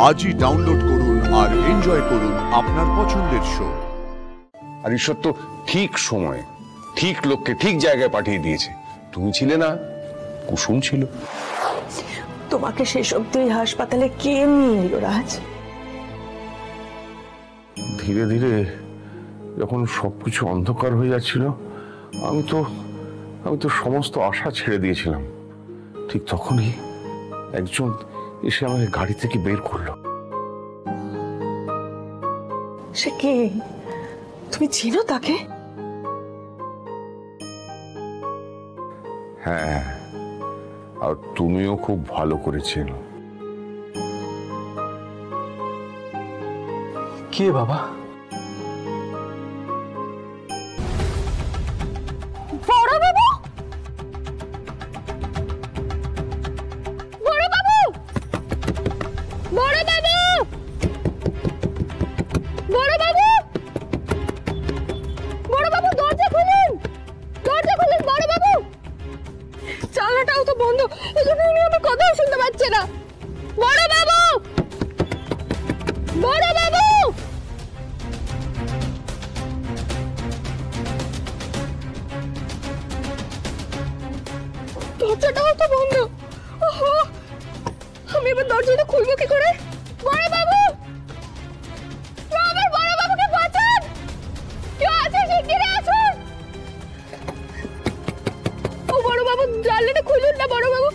আজই ডাউনলোড করুন আর এনজয় করুন আপনার পছন্দের শো। আর ঈশ্বর তো ঠিক সময়ে ঠিক লোককে ঠিক জায়গায় পাঠিয়ে দিয়েছে। তুমি ছিলে না, কুসুম ছিল। তোমাকে শেষ অব্দি হাসপাতালে কে নিয়ে এলো রাজ? ধীরে ধীরে যখন সবকিছু অন্ধকার হয়ে যাচ্ছিল, আমি তো সমস্ত আশা ছেড়ে দিয়েছিলাম। ঠিক তখনই একজন এসে আমাকে গাড়ি থেকে বের করলো। সে কে? তুমি চিনো তাকে? হ্যাঁ, আর তুমিও খুব ভালো করে চেনো। কে বাবা? জানলাটাও তো বন্ধ, এজন্য উনি আমার কথাও শুনতে পাচ্ছে না। বড় বাবু, বড় বাবু, দরজাটাও তো বন্ধ। ওহো, আমি এবার দরজাটা খুলবো কি করে? বড় বাবু, আমার বড় বাবুকে বাঁচান, কেউ আছে? শিগগিরই আসুন। ও বড় বাবু, জানলাটা খুলুন না বড় বাবু,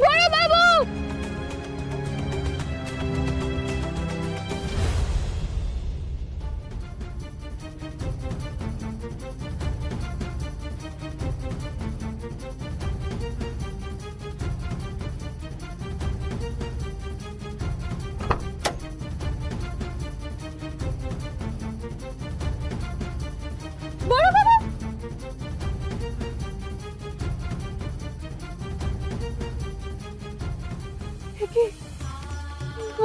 বড় বাবু। বড় বাবু,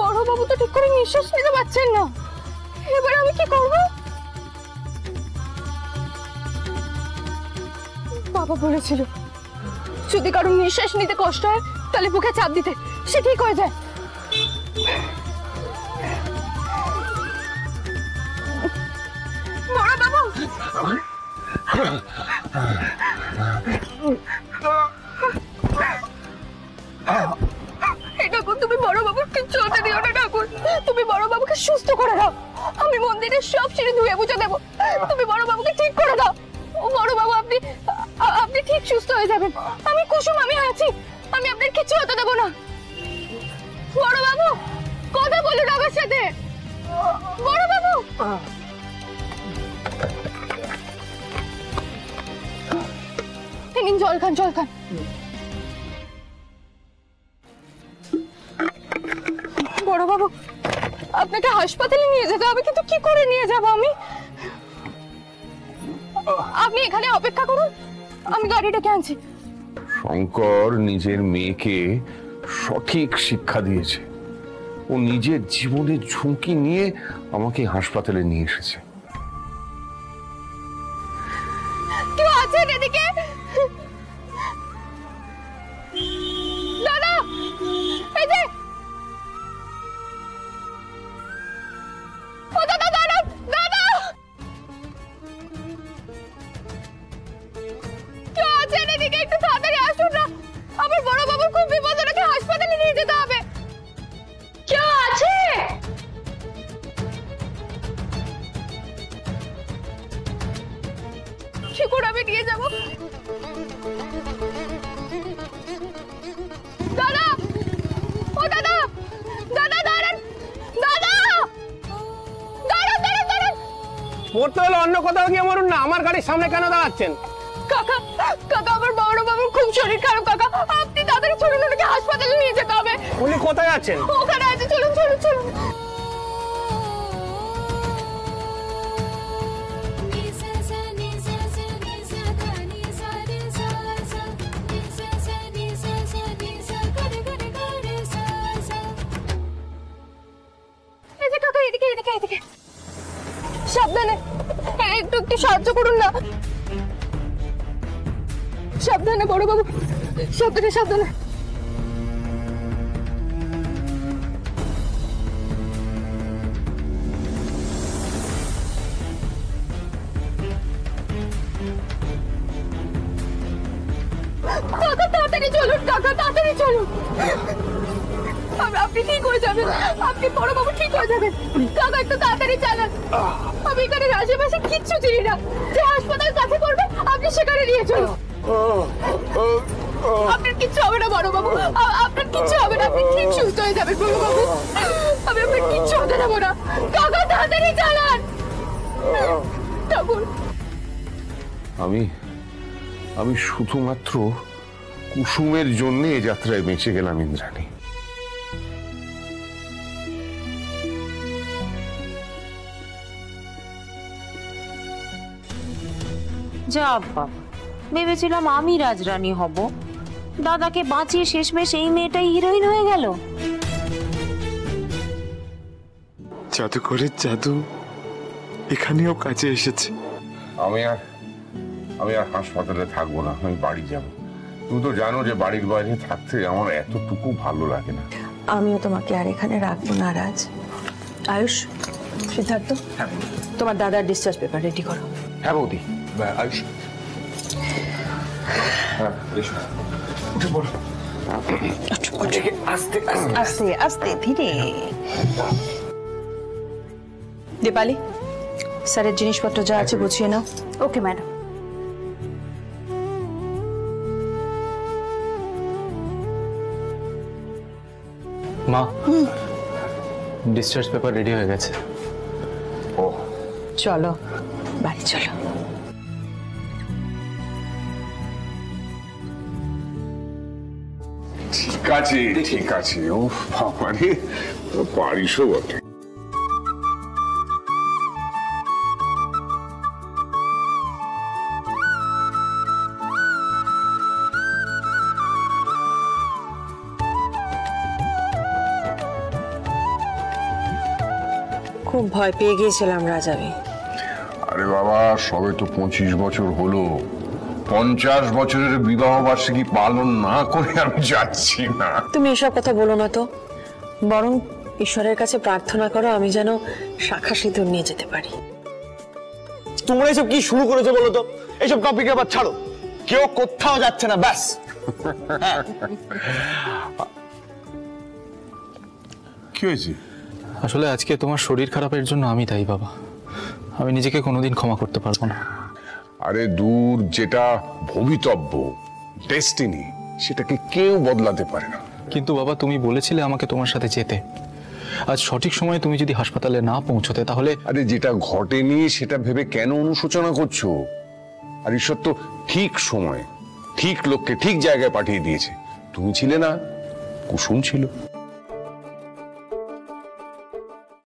বড় বাবু তো ঠিক করে নিঃশ্বাস নিতে পারছেন না। এবার আমি কি করব? বাবা বলেছিল যদি কারো নিঃশ্বাস নিতে কষ্ট হয় তাহলে বুকে চাপ দিতে, সে ঠিক হয়ে যায়। বড় বাবু, ঠাকুর, তুমি বড় বাবুর কিচ্ছু হতে দিও না ঠাকুর। তুমি বড় বাবুকে সুস্থ করে দাও। আমি মন্দিরের সব সিঁড়ি ধুয়ে মুছে দেবো। তুমি বড় বাবুকে ঠিক করে দাও। বড় বাবু, আপনি ঠিক সুস্থ হয়ে যাবেন। আমি কুসুম, আমি আছি। আমি আপনার কিচ্ছু হতে দেবো না। বড় বাবু, কথা বলুন আমার সাথে। বড় বাবু, জল খান, জল খান। বড় বাবু, আপনাকে হাসপাতালে নিয়ে যেতে হবে, কিন্তু কি করে নিয়ে যাব আমি? আপনি এখানে অপেক্ষা করুন, আমি গাড়ি ডেকে আনছি। শঙ্কর নিজের মেয়েকে সঠিক শিক্ষা দিয়েছে। ও নিজের জীবনের ঝুঁকি নিয়ে আমাকে হাসপাতালে নিয়ে এসেছে। কেউ আছেন এদিকে? দাদা, এই যে, ও দাদা, দাদা, দাদা, কেউ আছেন এদিকে? একটু তাড়াতাড়ি আসুন না, আমার বড় বাবুর খুব বিপদ, ওনাকে হাসপাতালে নিয়ে যেতে হবে। কেউ আছে? কি করে আমি নিয়ে যাবো? দাদা, ও দাদা, দাদা, দাঁড়ান, দাদা, দাঁড়ান, দাঁড়ান, দাঁড়ান। পড়তে হলে অন্য কোথাও গিয়ে মরুন না, আমার গাড়ির সামনে কেন দাঁড়াচ্ছেন? কাকা, কাকা, আমার বড় বাবুর খুব শরীর খারাপ কাকা, আপনি তাড়াতাড়ি চলুন, ওনাকে হাসপাতালে নিয়ে যেতে হবে। উনি কোথায় আছেন? ওখানে আছে, চলুন, চলুন, চলুন। এই যে কাকা, এদিকে, এদিকে, এদিকে, সাবধানে, একটু একটু সাহায্য করুন না। সাবধানে বড় বাবু, সাবধানে, সাবধানে। কাকা তাড়াতাড়ি চলুন। আপনি ঠিক হয়ে যাবেন, আপনি বড় বাবু ঠিক হয়ে যাবেন। কাকা একটু তাড়াতাড়ি চালান। আমি এখানে আশেপাশে কিচ্ছু চিনি না, যে হাসপাতাল কাছে পড়বে আপনি সেখানে নিয়ে চলুন। আপনার কিচ্ছু হবে না বড় বাবু, আপনার কিচ্ছু হবে না, আপনি ঠিক সুস্থ হয়ে যাবেন বড় বাবু। আমি আপনার কিচ্ছু হতে দেবো না। কাকা তাড়াতাড়ি চালান। ঠাকুর, আমি শুধুমাত্র কুসুমের জন্য এ যাত্রায় বেঁচে গেলাম ইন্দ্রাণী। যা বাবা, ভেবেছিলাম আমি রাজরানী হব, দাদাকে বাঁচিয়ে শেষমেশ এই মেয়েটাই হিরোইন হয়ে গেল। জাদুকরের জাদু এখানেও কাজে এসেছে। আমি আর হাসপাতালে থাকবো না, আমি বাড়ি যাব। তুমি তো জানো যে বাড়ির বাইরে থাকতে আমার এতটুকু ভালো লাগে না। আমিও তোমাকে আর এখানে রাখবো না রাজ। আয়ুষ, সিদ্ধার্থ, তোমার দাদার ডিসচার্জ পেপার রেডি করো। হ্যাঁ বৌদি। আয়ুষ, আস্তে আস্তে ধীরে। দীপালি, স্যারের জিনিসপত্র যা আছে গুছিয়ে নাও। Okay madam. মা, ডিসচার্জ পেপার রেডি হয়ে গেছে। চলো বাড়ি চলো। ঠিক আছে ও বাবারে, পারিসও বটে। খুব ভয় পেয়ে গিয়েছিলাম রাজ আমি। আরে বাবা, সবে তো 25 বছর হলো, 50 বছরের বিবাহ বার্ষিকী পালন না করে আমি যাচ্ছি না। তুমি এসব কথা বলো না তো, বরং ঈশ্বরের কাছে প্রার্থনা করো আমি যেন শাখা সিঁদুর নিয়ে যেতে পারি। তোমরা এসব কি শুরু করেছো বলো তো? এইসব টপিক আবার ছাড়ো, কেউ কোথাও যাচ্ছে না, ব্যাস। কি হয়েছে? আসলে আজকে তোমার শরীর খারাপের জন্য আমি দায়ী বাবা, আমি নিজেকে কোনোদিন ক্ষমা করতে পারবো না। আরে দূর, যেটা ভবিতব্য, ডেস্টিনি, সেটাকে কেউ বদলাতে পারে না। কিন্তু বাবা, তুমি বলেছিলে আমাকে তোমার সাথে যেতে, আজ সঠিক সময়ে তুমি যদি হাসপাতালে না পৌঁছতে তাহলে। আরে যেটা ঘটেনি সেটা ভেবে কেন অনুশোচনা করছো? আর ঈশ্বর তো ঠিক সময়ে ঠিক লোককে ঠিক জায়গায় পাঠিয়ে দিয়েছে। তুমি ছিলে না, কুসুম ছিল।